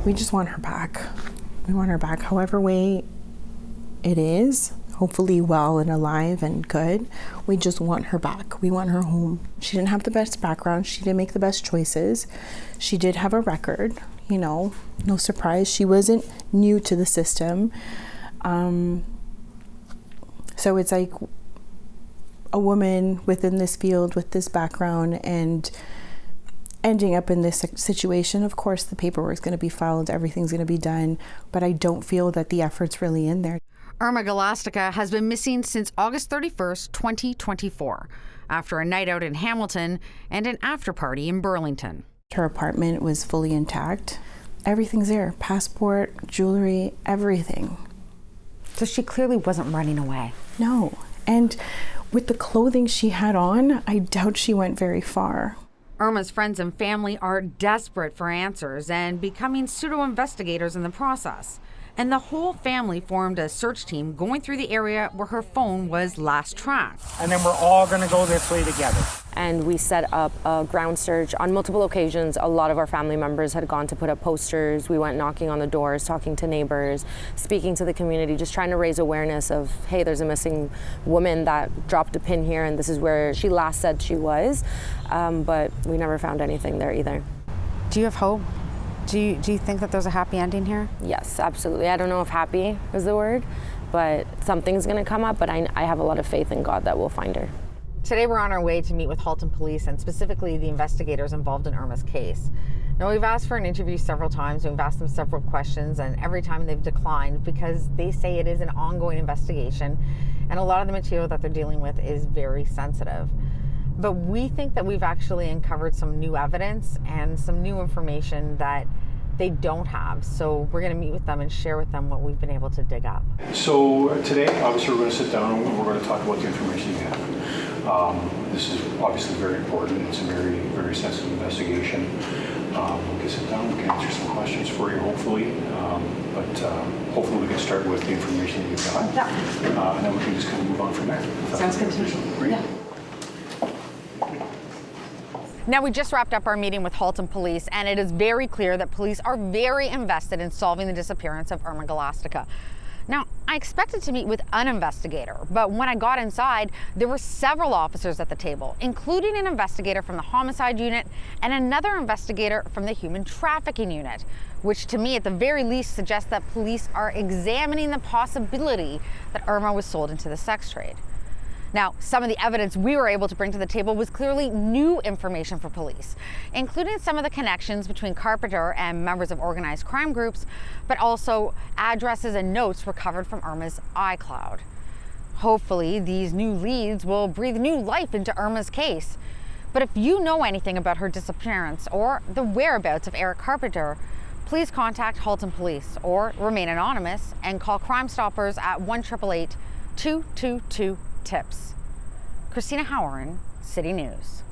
We just want her back. We want her back however way it is, hopefully well and alive and good. We just want her back. We want her home. She didn't have the best background. She didn't make the best choices. She did have a record, you know, no surprise. She wasn't new to the system. So it's like a woman within this field with this background and ending up in this situation. Of course, the paperwork is going to be filed, everything's going to be done, but I don't feel that the effort's really in there. Irma Galastica has been missing since August 31st, 2024, after a night out in Hamilton and an after-party in Burlington. Her apartment was fully intact. Everything's there, passport, jewelry, everything. So she clearly wasn't running away. No, and with the clothing she had on, I doubt she went very far. Irma's friends and family are desperate for answers and becoming pseudo-investigators in the process. And the whole family formed a search team going through the area where her phone was last tracked. And then we're all going to go this way together. And we set up a ground search on multiple occasions. A lot of our family members had gone to put up posters. We went knocking on the doors, talking to neighbors, speaking to the community, just trying to raise awareness of, hey, there's a missing woman that dropped a pin here and this is where she last said she was. But we never found anything there either. Do you have hope? Do you think that there's a happy ending here? Yes, absolutely. I don't know if happy is the word, but something's going to come up, but I have a lot of faith in God that we'll find her. Today we're on our way to meet with Halton Police and specifically the investigators involved in Irma's case. Now, we've asked for an interview several times. We've asked them several questions, and every time they've declined because they say it is an ongoing investigation and a lot of the material that they're dealing with is very sensitive. But we think that we've actually uncovered some new evidence and some new information that they don't have. So we're going to meet with them and share with them what we've been able to dig up. So today, obviously, we're going to sit down and we're going to talk about the information you have. This is obviously very important. It's a very, very sensitive investigation. We can sit down, we can answer some questions for you, hopefully. But hopefully we can start with the information that you've got. Yeah. And then we can just kind of move on from there. Sounds good to me. Great. Yeah. Now, we just wrapped up our meeting with Halton Police, and it is very clear that police are very invested in solving the disappearance of Irma Galastica. Now, I expected to meet with an investigator, but when I got inside, there were several officers at the table, including an investigator from the homicide unit and another investigator from the human trafficking unit, which to me, at the very least, suggests that police are examining the possibility that Irma was sold into the sex trade. Now, some of the evidence we were able to bring to the table was clearly new information for police, including some of the connections between Carpenter and members of organized crime groups, but also addresses and notes recovered from Irma's iCloud. Hopefully, these new leads will breathe new life into Irma's case. But if you know anything about her disappearance or the whereabouts of Eric Carpenter, please contact Halton Police or remain anonymous and call Crime Stoppers at 1-888-222-TIPS. Christina Howard, City News.